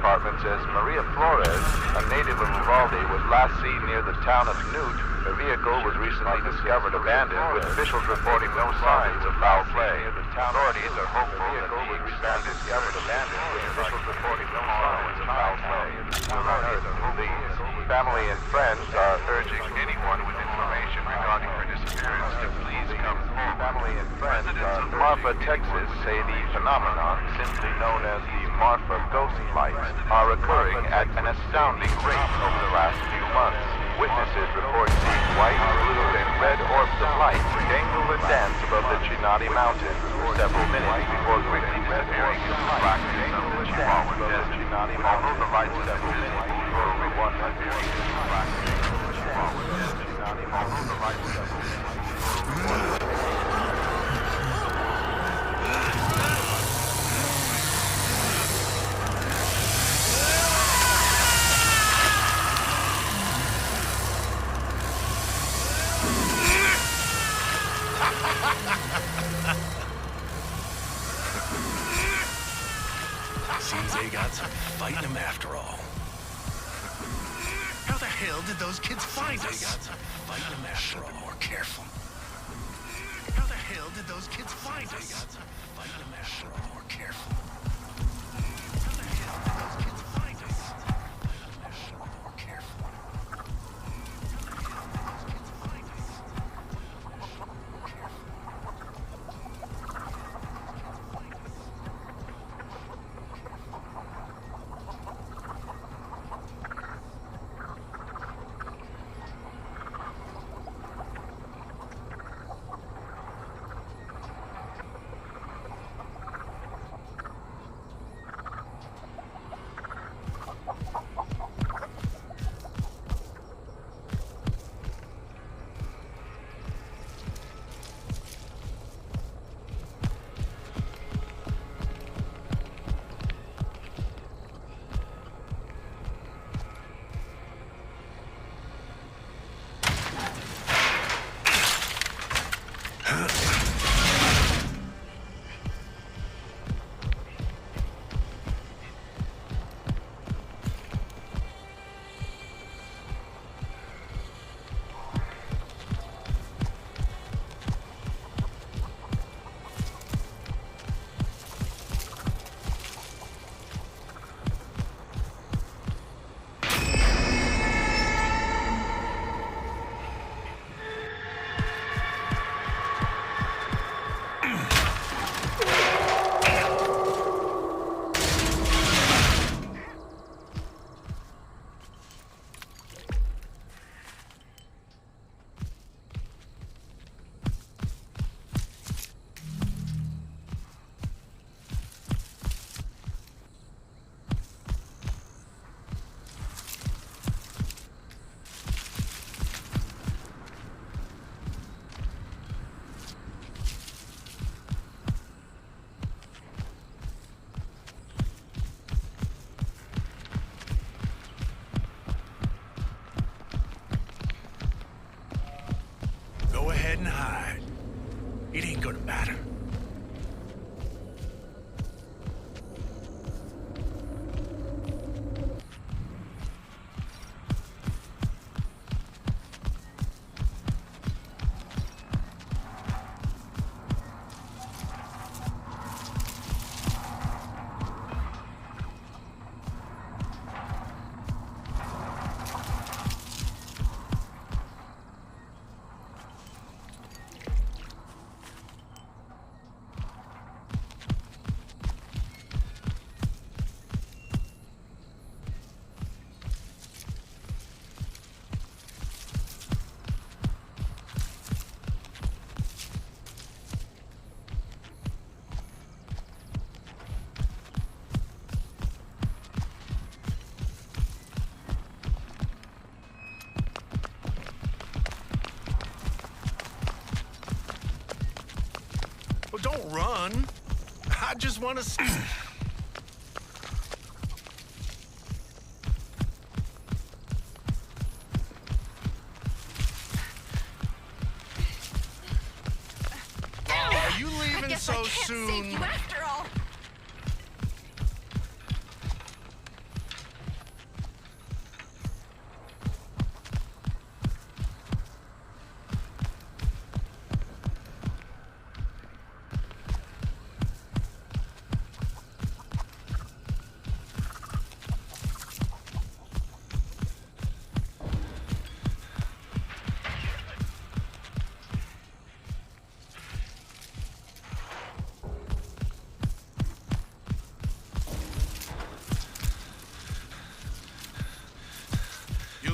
Department says Maria Flores, a native of Uvalde, was last seen near the town of Newt. Her vehicle was recently discovered abandoned, with officials reporting no signs of foul play. Authorities are hopeful that the recently discovered abandoned, with officials reporting no signs of foul play. The family and friends are urging anyone with information regarding her disappearance to please come forward. Family and friends are Marfa, Texas, say the phenomenon, simply known as the Marfa ghost flights, are occurring at an astounding rate over the last few months. Witnesses report seeing white, blue, and red orbs of light dangle and dance above the Chinati Mountains for several minutes before quickly disappearing into the blackness of the Chihuahua Desert. Although the lights several minutes before 100 meters into the blackness of the Chihuahua Desert. Although the lights several minutes before 100 meters. Seems they got some fight in them after all. How the hell did those kids find us? They got some fight in them after all. Be more careful. How the hell did those kids find us? They got some fight in them after all. Be more careful. How the hell did those kids find us? Be more careful. How the hell did those kids find us? Be more careful. And hide. It ain't gonna matter. Don't run. I just want to see. Are you leaving so soon? Save you after all.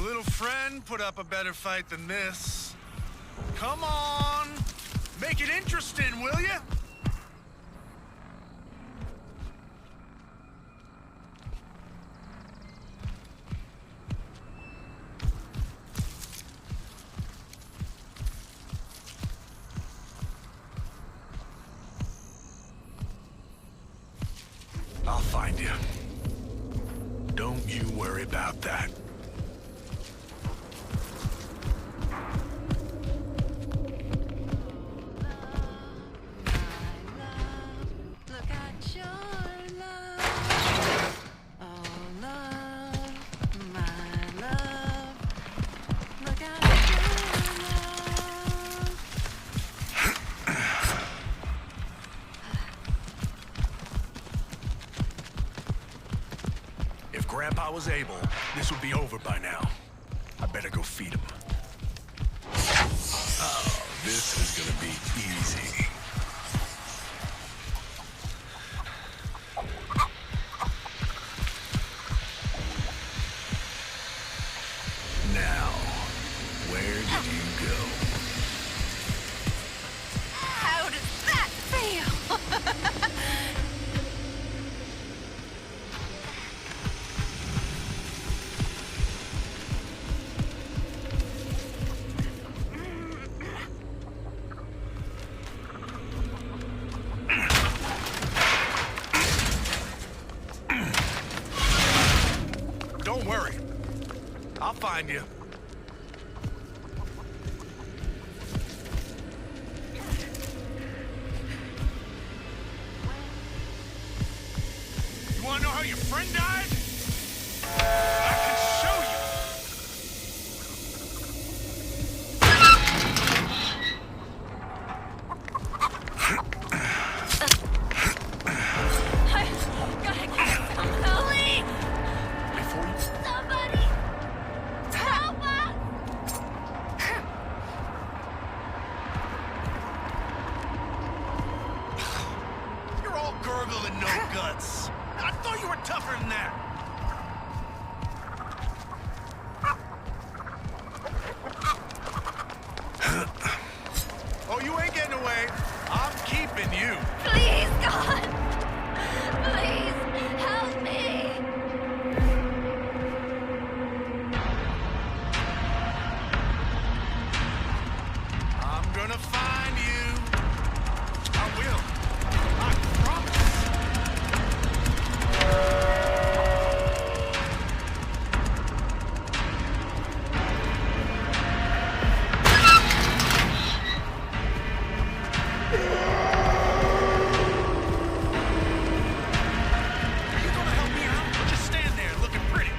little friend put up a better fight than this. Come on! Make it interesting, will ya? I'll find you. Don't you worry about that. Look at your love. Oh, love, my love. Look at your love. If Grandpa was able, this would be over by now. I better go feed him. Oh, this is gonna be easy. Now, where did you go? How does that feel? Don't worry. I'll find you. You wanna know how your friend died? I can show you. I gotta get some relief. Before you... Somebody help us! You're all gurgle and no guts. I thought you were tougher than that. Oh, you ain't getting away. I'm keeping you. Please, God! Please, help me! I'm gonna find you. I will. I promise. Are you gonna help me out or just stand there looking pretty?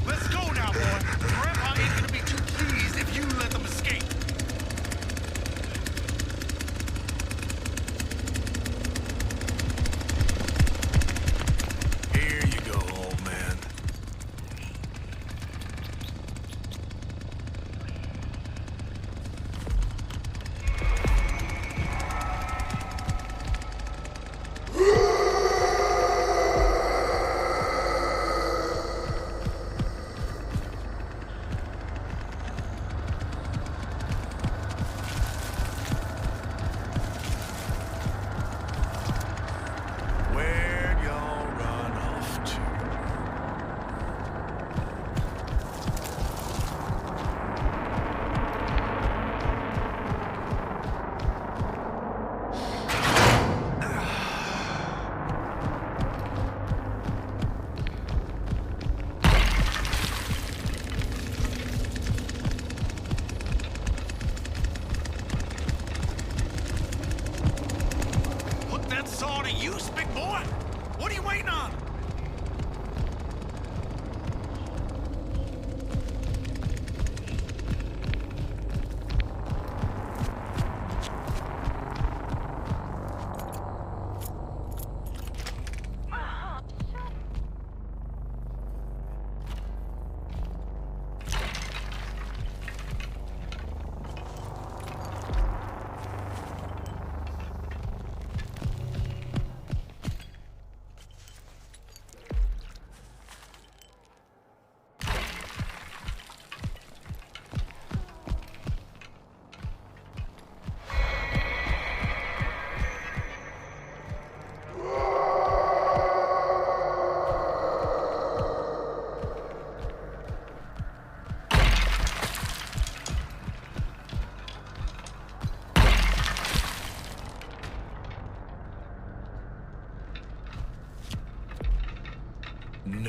Let's go now, boy. Grandpa ain't gonna be too pleased if you let them escape. Here you go, old man. Where'd y'all run off to? Put that saw to use, big boy. What are you waiting on?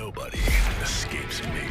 Nobody escapes me.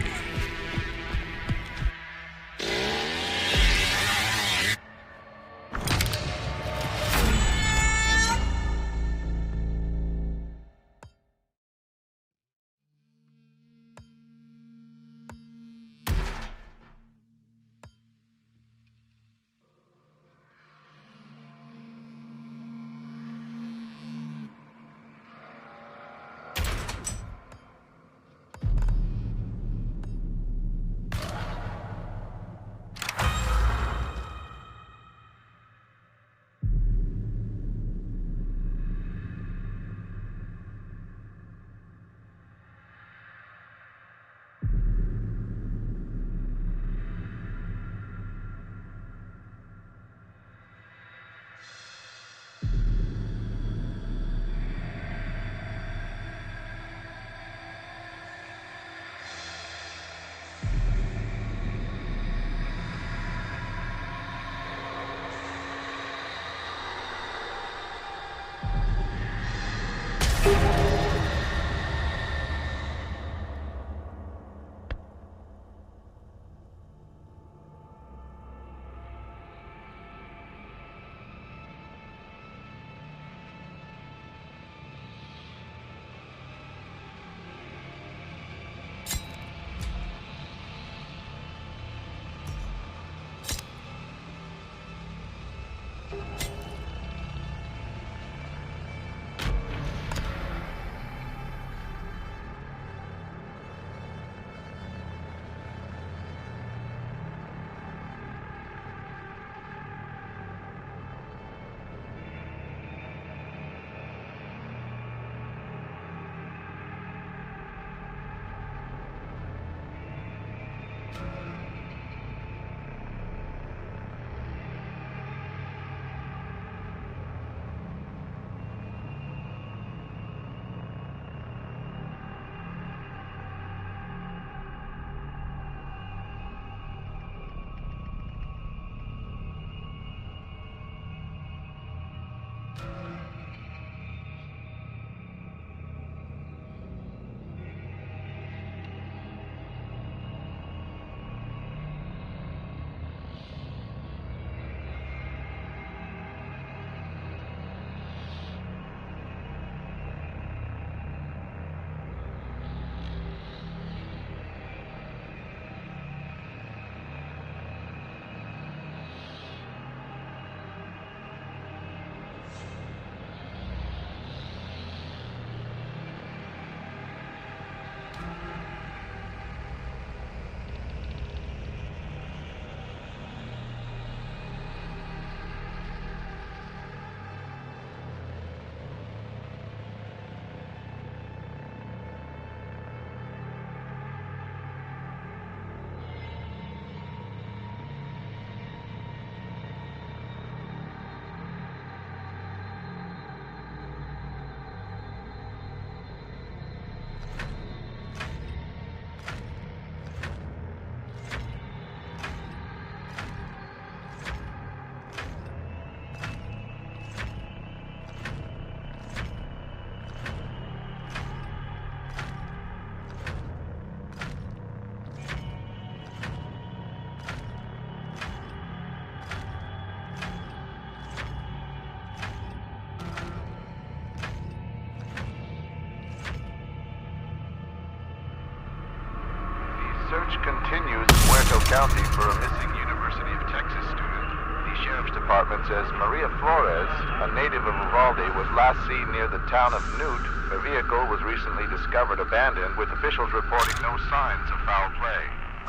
Search continues in Muerto County for a missing University of Texas student. The Sheriff's Department says Maria Flores, a native of Uvalde, was last seen near the town of Newt. Her vehicle was recently discovered abandoned, with officials reporting no signs of foul play.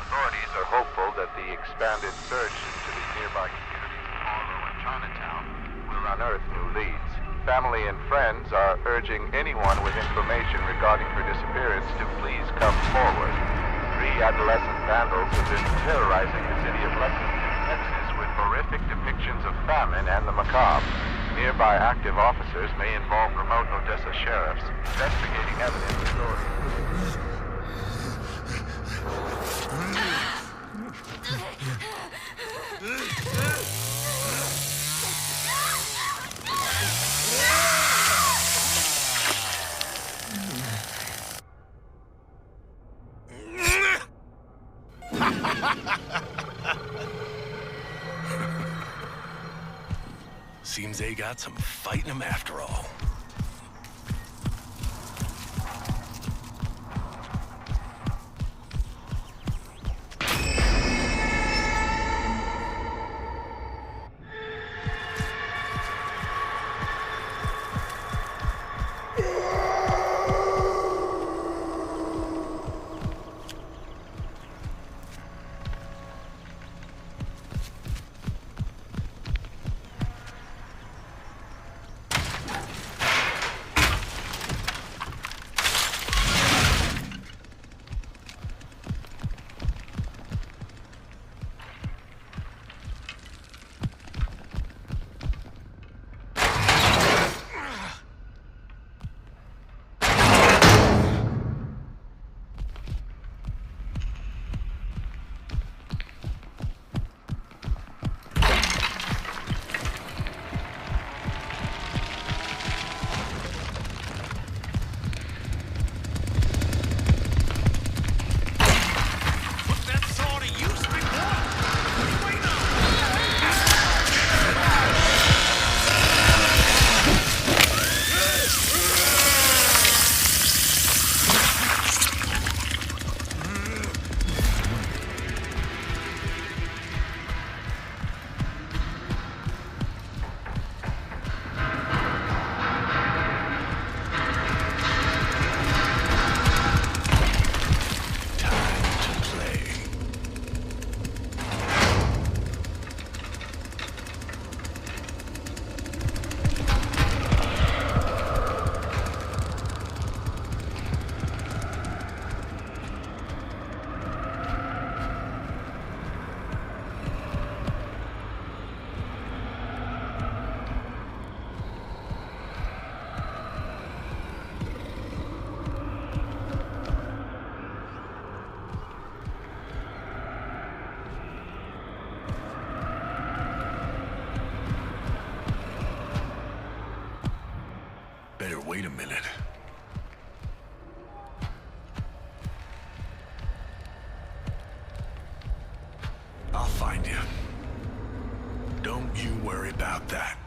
Authorities are hopeful that the expanded search into the nearby communities of Harlow and Chinatown will unearth new leads. Family and friends are urging anyone with information regarding her disappearance to please come forward. 3 adolescent vandals have been terrorizing the city of Lexington, Texas, with horrific depictions of famine and the macabre. Nearby active officers may involve remote Odessa sheriffs investigating evidence authorities. Seems they got some fight in them after all. Better wait a minute. I'll find you. Don't you worry about that.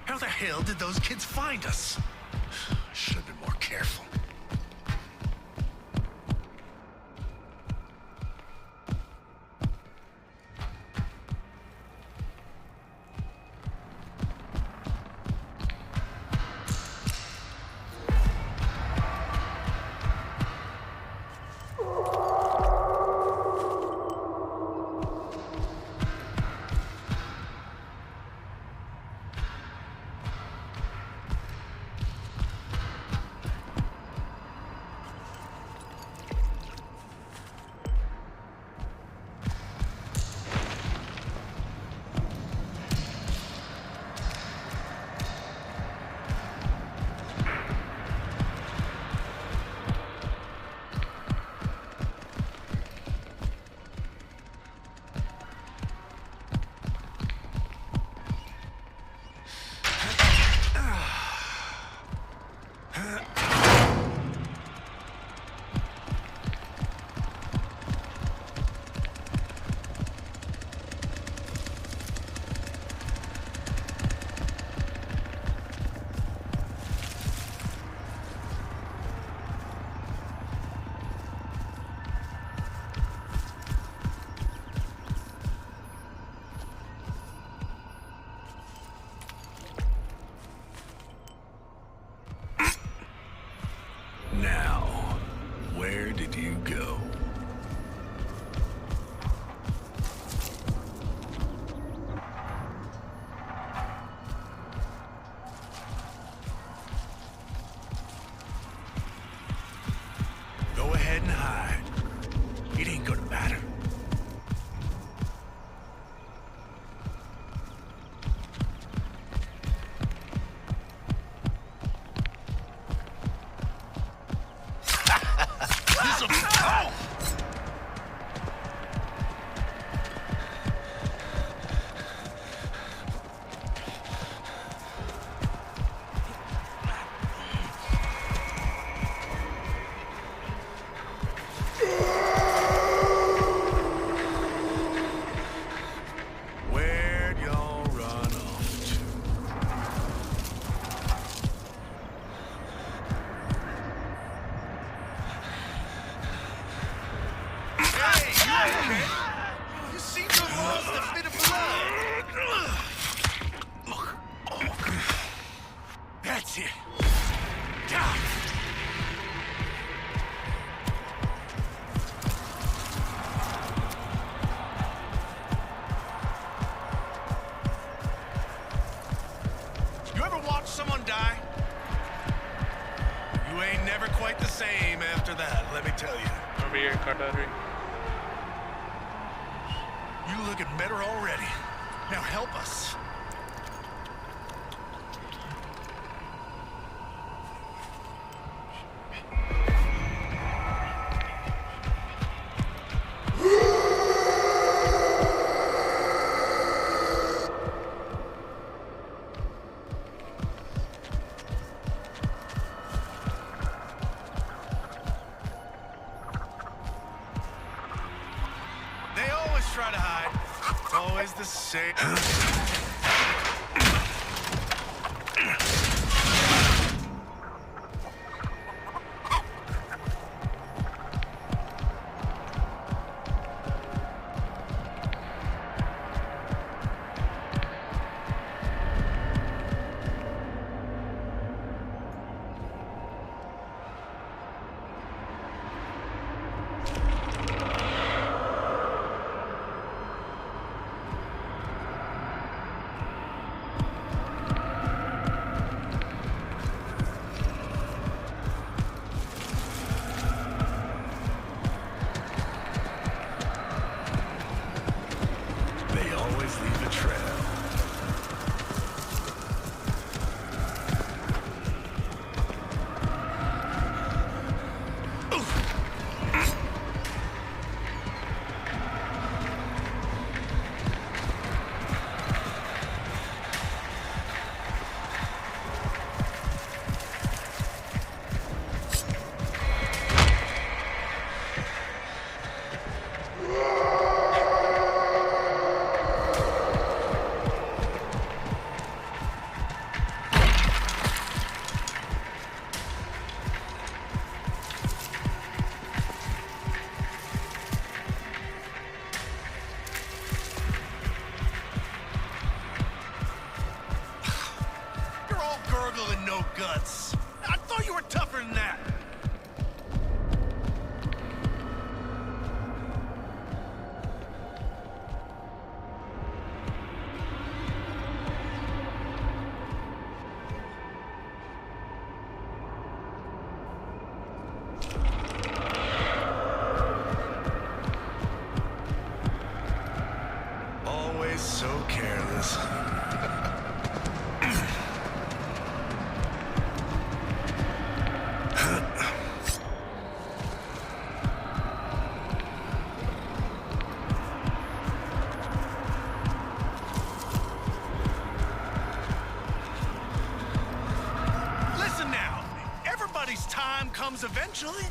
How the hell did those kids find us? Should have been more careful. Now, where did you go? Go ahead and hide. It ain't gonna matter. die? You ain't never quite the same after that, let me tell you. अभी ये कटा रही You looking better already. Now help us. They always try to hide. It's always the same. They always leave a trail. You're all gurgle and no guts. I thought you were tougher than that. Always so careless. Listen now. Everybody's time comes eventually.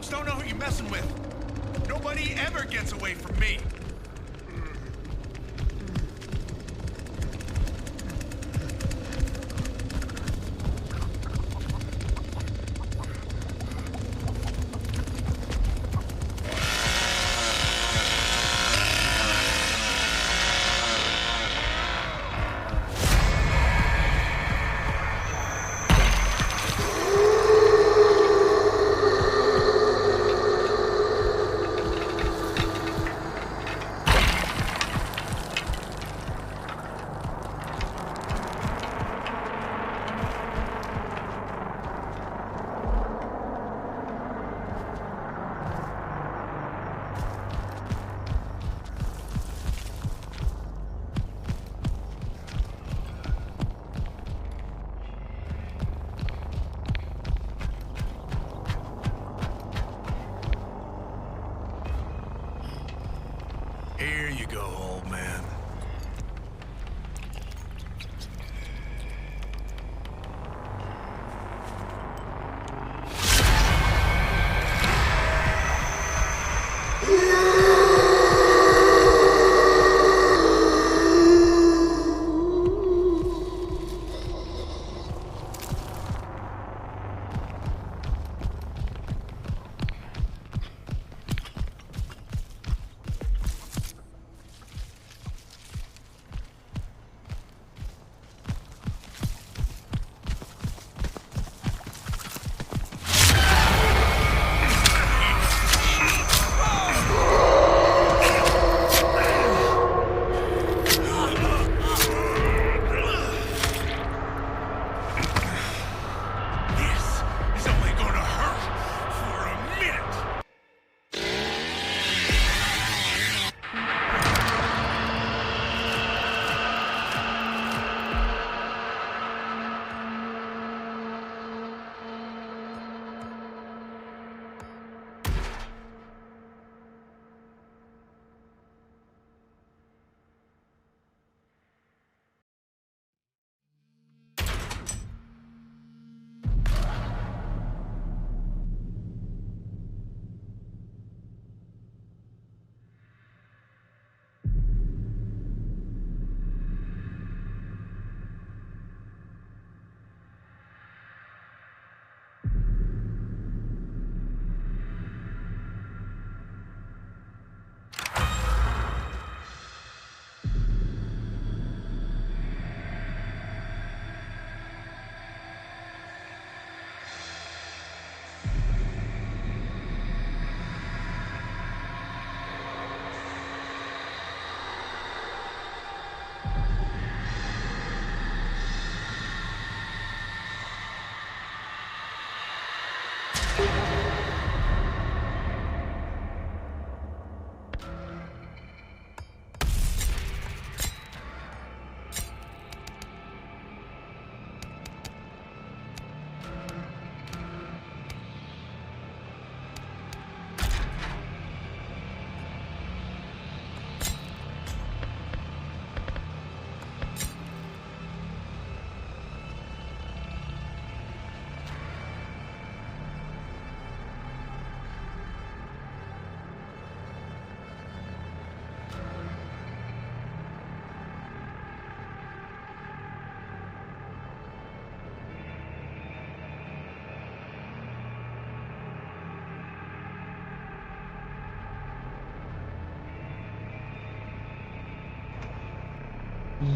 folks don't know who you're messing with. Nobody ever gets away from me. Here you go, old man.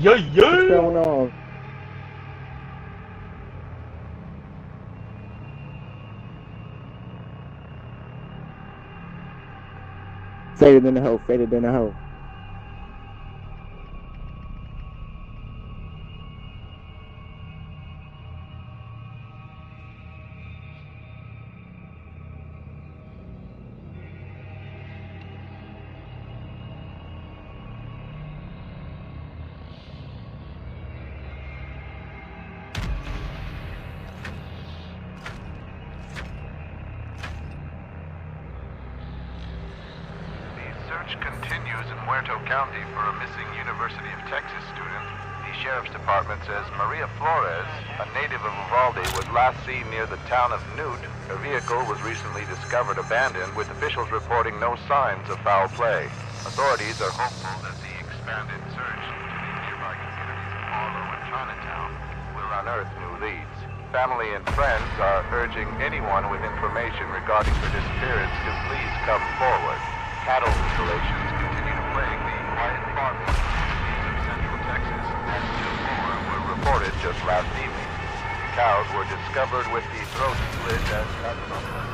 Yeah, yeah. What's going on? Faded in the hole, faded in the hole. The search continues in Muerto County for a missing University of Texas student. He Sheriff's Department says Maria Flores, a native of Uvalde, was last seen near the town of Newt. Her vehicle was recently discovered abandoned, with officials reporting no signs of foul play. Authorities are hopeful that the expanded search into the nearby communities of Harlow and Chinatown will unearth new leads. Family and friends are urging anyone with information regarding her disappearance to please come forward. Cattle mutilations continue to plague the quiet farming communities of Central Texas, and 2 more were reported just last evening. Cows were discovered with the throats slit and cut from them.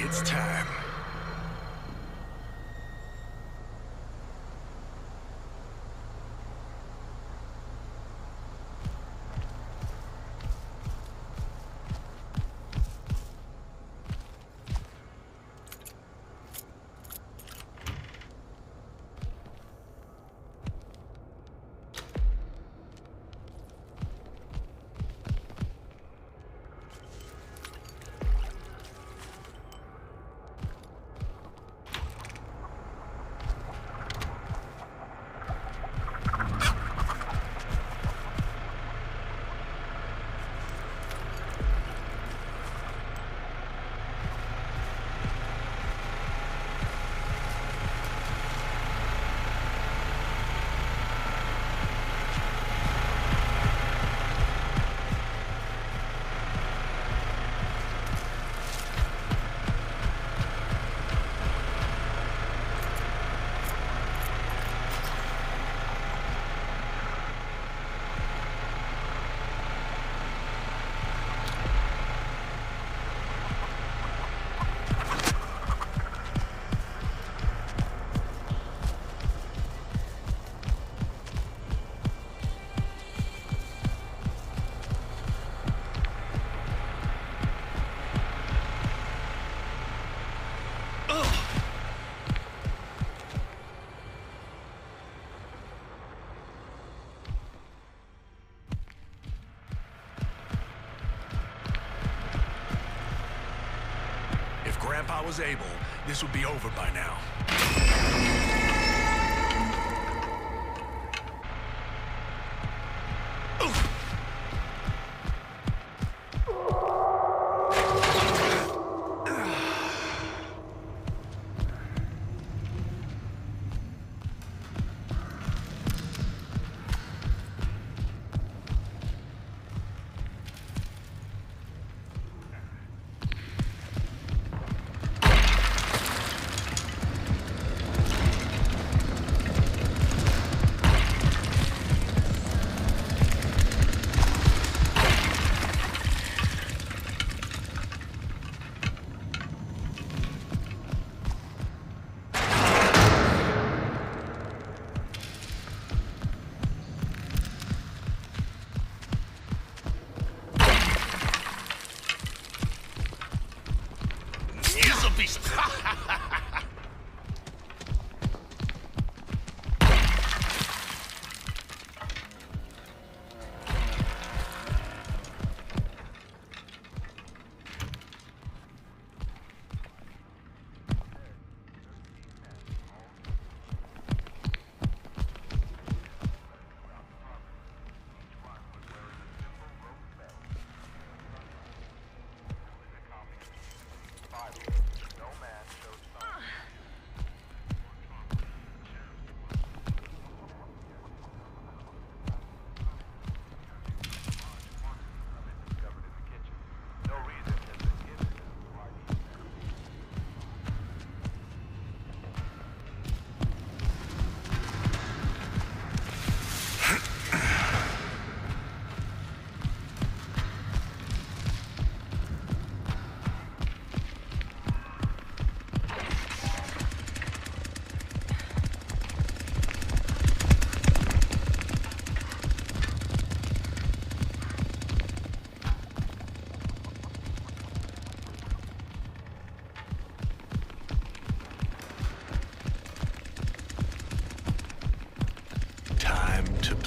It's time. If Grandpa was able, this would be over by now.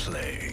play.